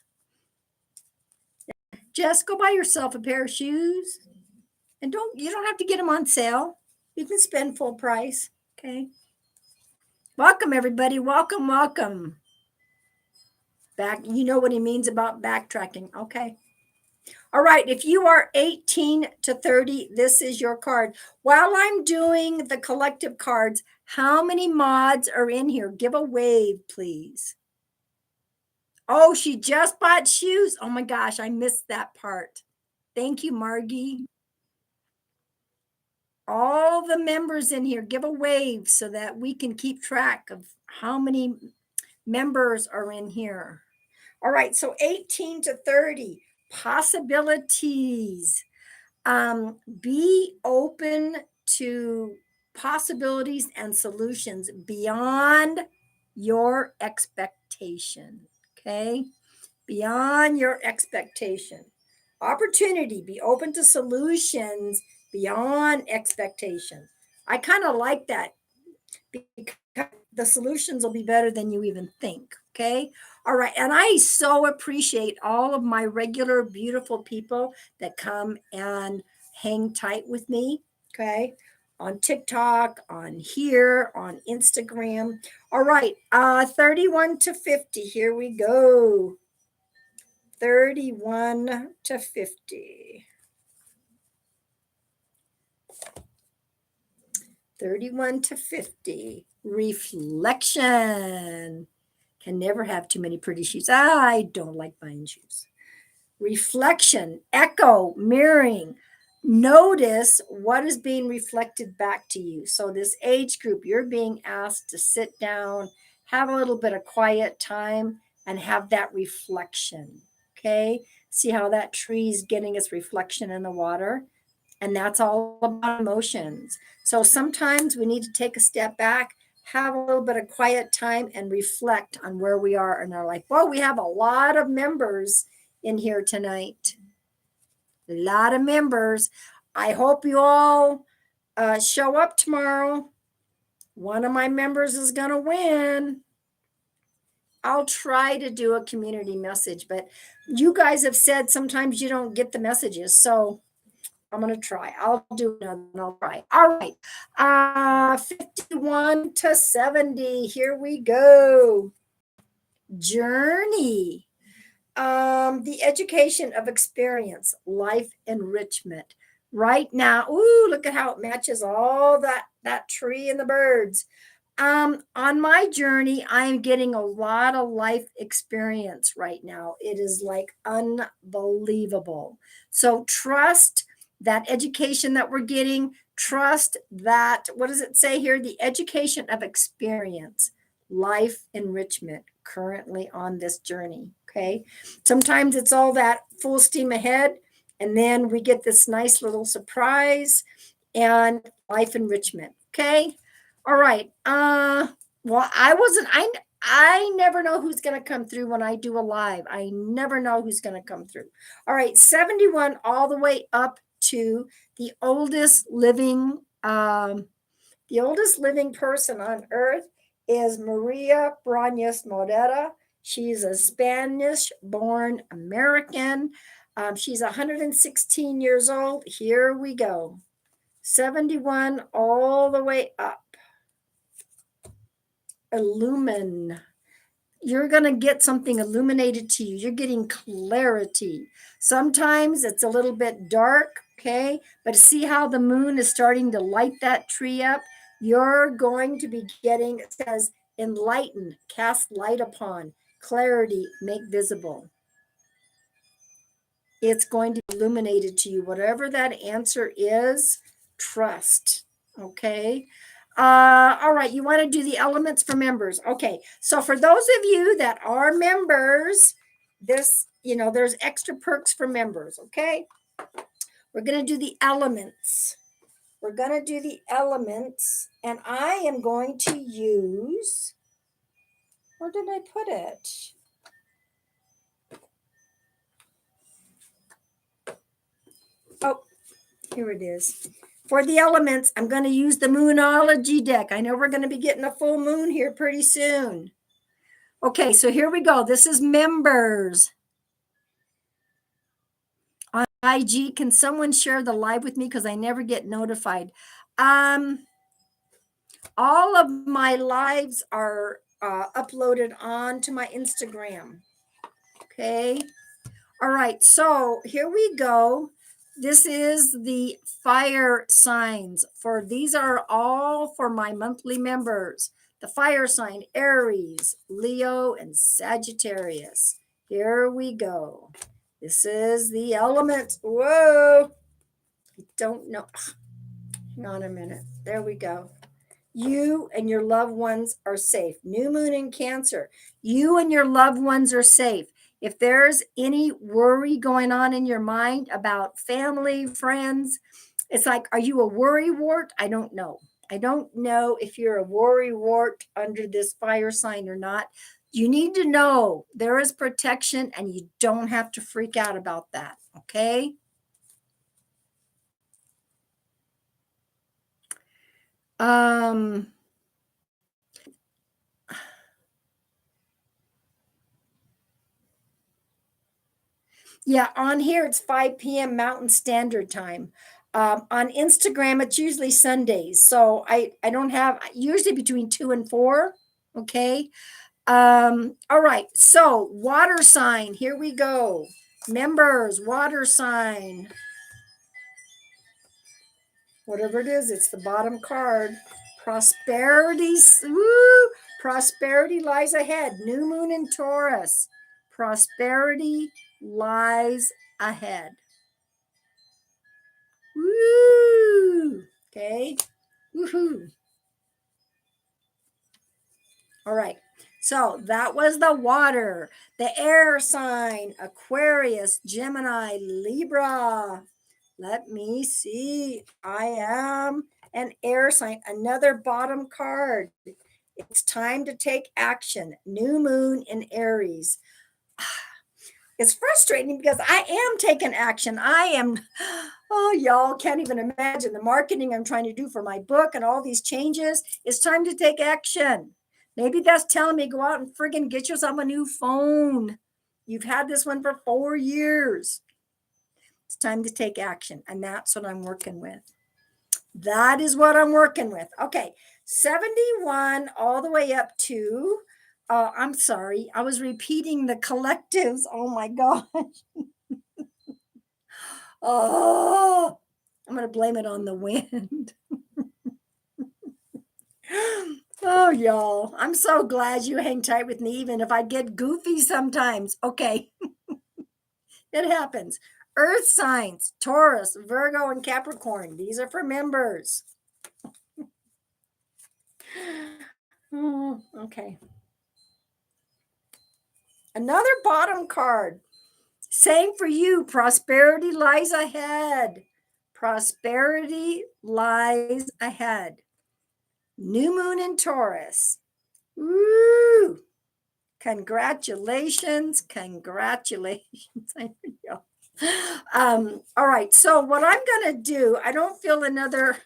Just go buy yourself a pair of shoes. And you don't have to get them on sale. You can spend full price. Okay. Welcome, everybody. Welcome, welcome. Back, you know what he means about backtracking. Okay. All right. If you are 18 to 30, this is your card. While I'm doing the collective cards, how many mods are in here? Give a wave, please. Oh, she just bought shoes. Oh my gosh, I missed that part. Thank you, Margie. All the members in here, give a wave so that we can keep track of how many members are in here. All right, so 18 to 30, possibilities. Be open to possibilities and solutions beyond your expectation. Okay, beyond your expectation. Opportunity, be open to solutions beyond expectation. I kind of like that because the solutions will be better than you even think. Okay. All right. And I so appreciate all of my regular, beautiful people that come and hang tight with me. Okay. On TikTok, on here, on Instagram. All right. 31 to 50. Here we go. 31 to 50. 31 to 50. Reflection. Can never have too many pretty shoes. I don't like buying shoes. Reflection, echo, mirroring. Notice what is being reflected back to you. So, this age group, you're being asked to sit down, have a little bit of quiet time, and have that reflection. Okay. See how that tree's getting its reflection in the water? And that's all about emotions. So sometimes we need to take a step back, have a little bit of quiet time, and reflect on where we are in our life. Well, we have a lot of members in here tonight. A lot of members. I hope you all show up tomorrow. One of my members is going to win. I'll try to do a community message, but you guys have said sometimes you don't get the messages. So I'm going to try. I'll do another one. I'll try. All right. 51 to 70. Here we go. Journey. The education of experience, life enrichment. Right now, ooh, look at how it matches all that tree and the birds. On my journey, I'm getting a lot of life experience right now. It is like unbelievable. So trust that education that we're getting. Trust that, what does it say here? The education of experience, life enrichment, currently on this journey. Okay. Sometimes it's all that full steam ahead, and then we get this nice little surprise and life enrichment. Okay. All right. Well, I never know who's going to come through when I do a live. I never know who's going to come through. All right, 71 all the way up to the oldest living person on earth is Maria Brañas Morera. She's a Spanish born American. She's 116 years old. Here we go. 71 all the way up. Illumine. You're going to get something illuminated to you. You're getting clarity. Sometimes it's a little bit dark, okay? But see how the moon is starting to light that tree up? You're going to be getting, it says, enlighten, cast light upon, clarity, make visible. It's going to be illuminated to you. Whatever that answer is, trust, okay? All right, you want to do the elements for members. Okay, so for those of you that are members, there's extra perks for members, okay? We're going to do the elements. We're going to do the elements, and I am going to use, where did I put it? Oh, here it is. For the elements, I'm going to use the Moonology deck. I know we're going to be getting a full moon here pretty soon. Okay, so here we go. This is members. On IG, can someone share the live with me? Because I never get notified. All of my lives are uploaded onto my Instagram. Okay. All right, so here we go. This is the fire signs. These are all for my monthly members. The fire sign, Aries, Leo, and Sagittarius. Here we go. This is the element. Whoa. I don't know. Hang on a minute. There we go. You and your loved ones are safe. New moon in Cancer. You and your loved ones are safe. If there's any worry going on in your mind about family, friends, it's like, are you a worry wart? I don't know. I don't know if you're a worry wart under this fire sign or not. You need to know there is protection and you don't have to freak out about that. Okay. Yeah, on here it's 5 p.m. Mountain Standard Time. On Instagram, it's usually Sundays. So I don't have usually between 2 and 4. Okay. All right. So water sign. Here we go. Members, water sign. Whatever it is, it's the bottom card. Prosperity. Woo, prosperity lies ahead. New moon in Taurus. Prosperity lies ahead. Woo! Okay. Woohoo. All right. So that was the water, the air sign, Aquarius, Gemini, Libra. Let me see. I am an air sign. Another bottom card. It's time to take action. New moon in Aries. It's frustrating because I am taking action. I am, oh, y'all can't even imagine the marketing I'm trying to do for my book and all these changes. It's time to take action. Maybe that's telling me go out and friggin' get yourself a new phone. You've had this one for 4 years. It's time to take action. And that's what I'm working with. That is what I'm working with. Okay. 71 all the way up to, I'm sorry, I was repeating the collectives. Oh my God. Oh, I'm going to blame it on the wind. Oh, y'all. I'm so glad you hang tight with me, even if I get goofy sometimes. Okay. It happens. Earth signs, Taurus, Virgo, and Capricorn. These are for members. Oh, okay. Another bottom card. Same for you. Prosperity lies ahead. Prosperity lies ahead. New moon in Taurus. Woo! Congratulations. Congratulations. I know. All right. So, what I'm going to do, I don't feel another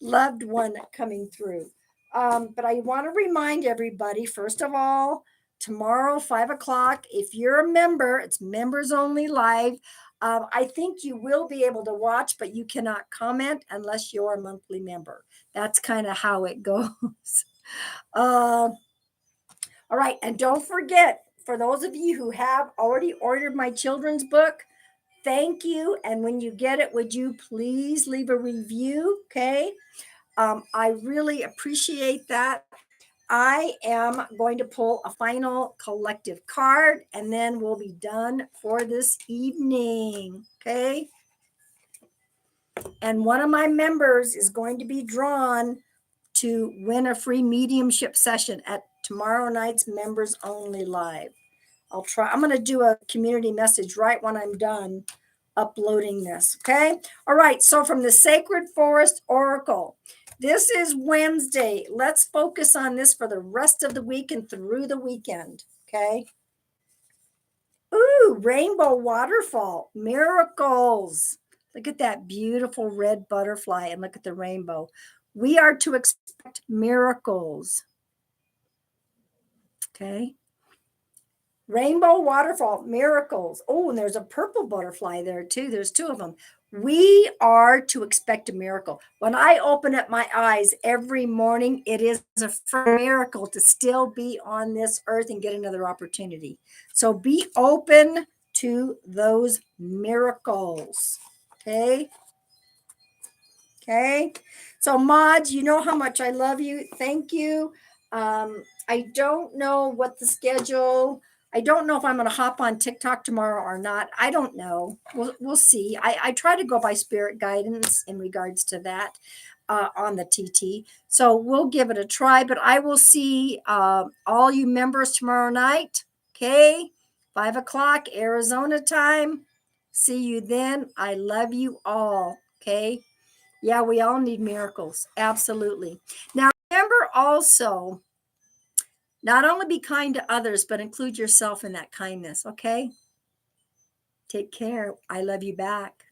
loved one coming through. But I want to remind everybody, first of all, tomorrow, 5 o'clock, if you're a member, it's members only live. I think you will be able to watch, but you cannot comment unless you're a monthly member. That's kind of how it goes. Uh, all right. And don't forget, for those of you who have already ordered my children's book, thank you. And when you get it, would you please leave a review? Okay. I really appreciate that. I am going to pull a final collective card and then we'll be done for this evening. Okay. And one of my members is going to be drawn to win a free mediumship session at tomorrow night's members only live. I'm going to do a community message right when I'm done uploading this. Okay. All right. So from the Sacred Forest Oracle, this is Wednesday. Let's focus on this for the rest of the week and through the weekend. Okay. Ooh, rainbow waterfall, miracles. Look at that beautiful red butterfly and look at the rainbow. We are to expect miracles. Okay. Rainbow waterfall, miracles. Oh, and there's a purple butterfly there too. There's two of them. We are to expect a miracle. When I open up my eyes every morning, it is a miracle to still be on this earth and get another opportunity. So be open to those miracles. Okay. Okay. So, mods, you know how much I love you. Thank you. I don't know what the schedule. I don't know if I'm going to hop on TikTok tomorrow or not. I don't know. We'll see. I try to go by spirit guidance in regards to that on the TT. So we'll give it a try. But I will see all you members tomorrow night. Okay, 5 o'clock Arizona time. See you then. I love you all. Okay. Yeah, we all need miracles. Absolutely. Now, remember also, not only be kind to others, but include yourself in that kindness. Okay. Take care. I love you back.